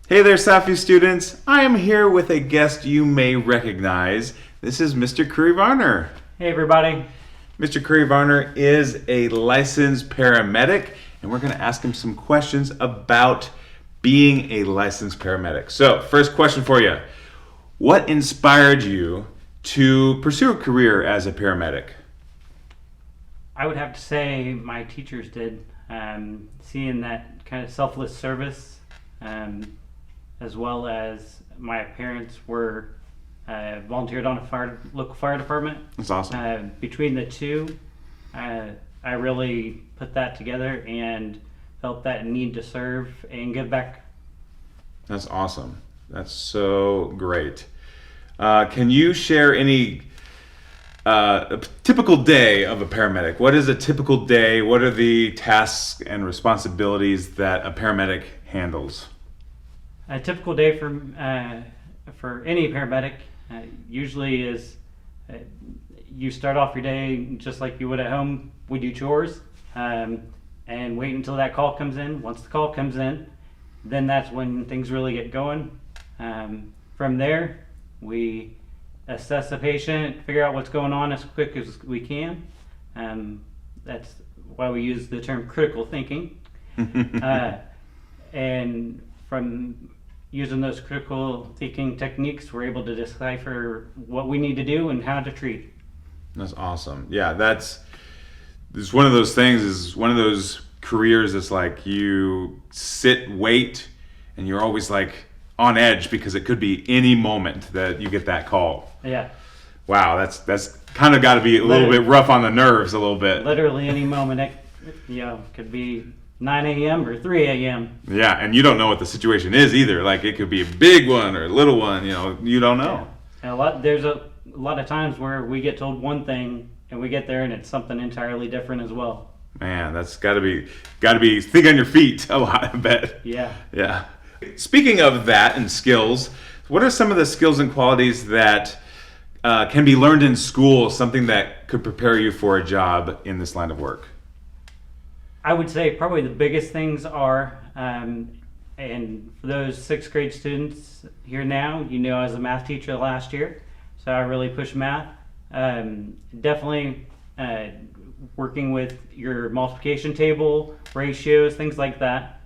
Hey there, Safi students. I am here with a guest you may recognize. This is Mr. Curry Varner. Hey everybody. Mr. Curry Varner is a licensed paramedic, and we're going to ask him some questions about being a licensed paramedic. So, first question for you. What inspired you to pursue a career as a paramedic? I would have to say my teachers did. Seeing that kind of selfless service, as well as my parents were volunteered on a local fire department. That's awesome. Between the two, I really put that together and felt that need to serve and give back. That's awesome. That's so great. Can you share a typical day of a paramedic? What is a typical day? What are the tasks and responsibilities that a paramedic handles? A typical day for any paramedic usually is you start off your day just like you would at home. We do chores and wait until that call comes in. Once the call comes in, then that's when things really get going. From there, we assess the patient, figure out what's going on as quick as we can. That's why we use the term critical thinking. And from using those critical thinking techniques, we're able to decipher what we need to do and how to treat. That's awesome. Yeah, it's one of those things, is one of those careers that's like you sit, wait, and you're always like on edge because it could be any moment that you get that call. Yeah. Wow, that's kind of got to be a little bit rough on the nerves a little bit. Literally any moment, it could be 9 a.m. or 3 a.m. Yeah, and you don't know what the situation is either. Like, it could be a big one or a little one, you don't know. Yeah. And there's a lot of times where we get told one thing and we get there and it's something entirely different as well. Man, that's got to be think on your feet a lot, I bet. Yeah. Yeah. Speaking of that and skills, what are some of the skills and qualities that can be learned in school, something that could prepare you for a job in this line of work? I would say probably the biggest things are, and for those sixth grade students here now, I was a math teacher last year, so I really push math. Definitely working with your multiplication table, ratios, things like that.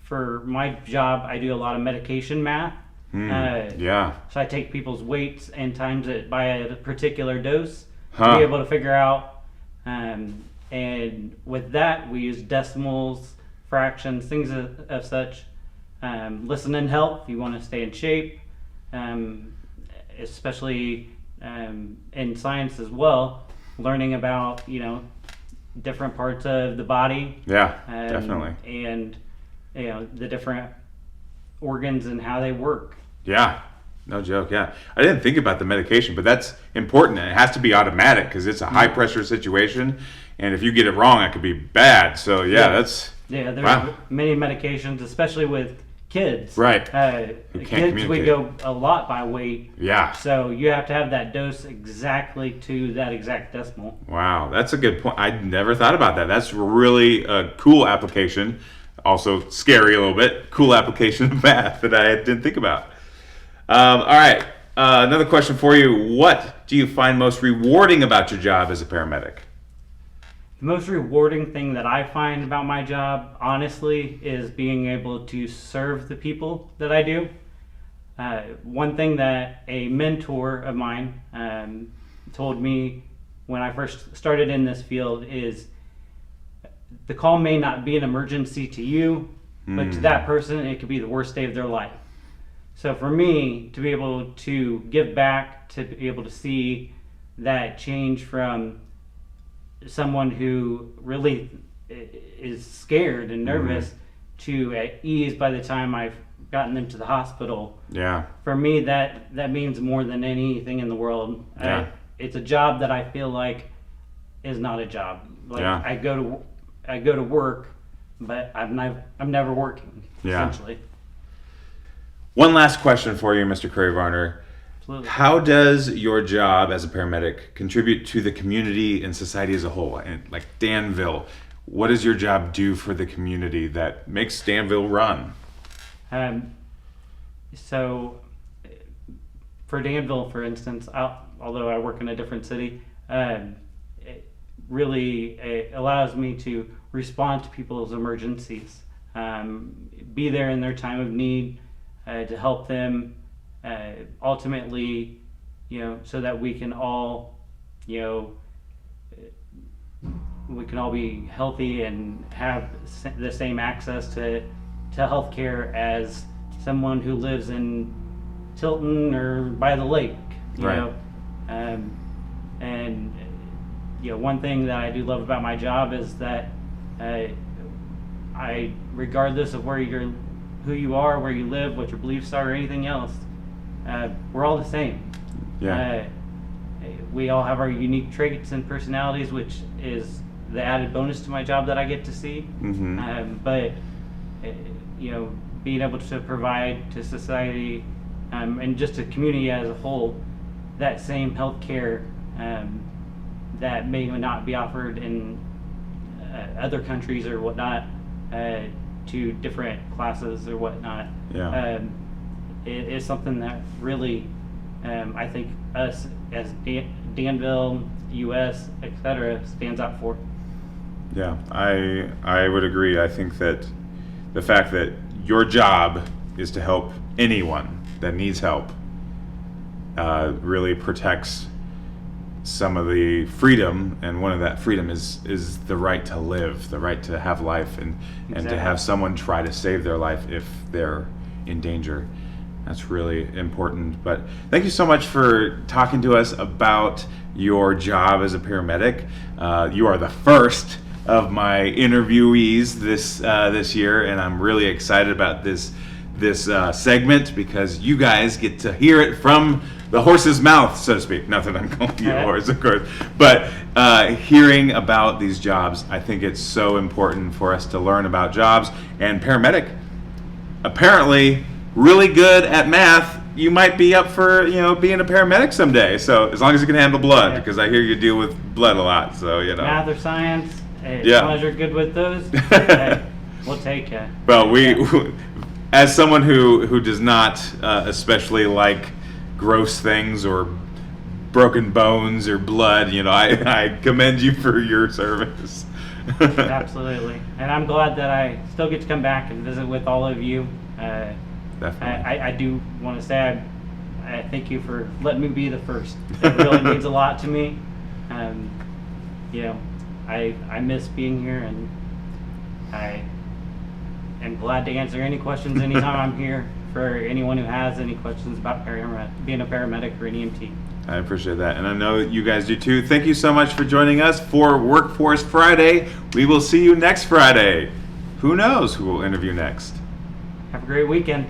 For my job, I do a lot of medication math. Yeah. So I take people's weights and times it by a particular dose to be able to figure out. And with that, we use decimals, fractions, things of such. Listen and help. You want to stay in shape, especially in science as well. Learning about different parts of the body. Yeah, definitely. And the different organs and how they work. Yeah, no joke. Yeah, I didn't think about the medication, but that's important, and it has to be automatic because it's a high pressure situation, and if you get it wrong, it could be bad. So there's many medications, especially with kids. Right. Who can't kids, we go a lot by weight. Yeah. So you have to have that dose exactly to that exact decimal. Wow, that's a good point. I never thought about that. That's really a cool application. Also scary a little bit. Cool application of math that I didn't think about. All right. Another question for you. What do you find most rewarding about your job as a paramedic? The most rewarding thing that I find about my job, honestly, is being able to serve the people that I do. One thing that a mentor of mine told me when I first started in this field is the call may not be an emergency to you, but to that person, it could be the worst day of their life. So for me, to be able to give back, to be able to see that change from someone who really is scared and nervous to at ease by the time I've gotten them to the hospital. Yeah. For me, that means more than anything in the world. Yeah. It's a job that I feel like is not a job. Like I go to work, but I'm never working. Yeah. Essentially. One last question for you, Mr. Curry Varner. Absolutely. How does your job as a paramedic contribute to the community and society as a whole? And like Danville, what does your job do for the community that makes Danville run? So for Danville, for instance, although I work in a different city, it really allows me to respond to people's emergencies, be there in their time of need, to help them, ultimately, so that we can all, we can all be healthy and have the same access to healthcare as someone who lives in Tilton or by the lake, you Right. know. And one thing that I do love about my job is that I, regardless of who you are, where you live, what your beliefs are, or anything else, we're all the same. Yeah. We all have our unique traits and personalities, which is the added bonus to my job that I get to see. Mm-hmm. But being able to provide to society, and just a community as a whole, that same health care that may not be offered in other countries or whatnot, to different classes or whatnot. Yeah. It is something that really, I think us as Danville, U.S., etc., stands out for. Yeah, I would agree. I think that the fact that your job is to help anyone that needs help really protects some of the freedom, and one of that freedom is the right to live, the right to have life, and to Exactly. have someone try to save their life if they're in danger. That's really important. But thank you so much for talking to us about your job as a paramedic. You are the first of my interviewees this year, and I'm really excited about this segment because you guys get to hear it from the horse's mouth, so to speak. Not that I'm calling you a horse, of course, but hearing about these jobs, I think it's so important for us to learn about jobs. And paramedic, apparently really good at math. You might be up for being a paramedic someday. So as long as you can handle blood, Yeah. because I hear you deal with blood a lot. So Math or science, as Yeah. long as you're good with those, we'll take you. Well, as someone who does not especially like gross things or broken bones or blood, I commend you for your service. Absolutely. And I'm glad that I still get to come back and visit with all of you. Definitely. I do want to say I thank you for letting me be the first. It really means a lot to me. I miss being here, and I am glad to answer any questions anytime I'm here for anyone who has any questions about being a paramedic or an EMT. I appreciate that, and I know you guys do too. Thank you so much for joining us for Workforce Friday. We will see you next Friday. Who knows who we'll interview next? Have a great weekend.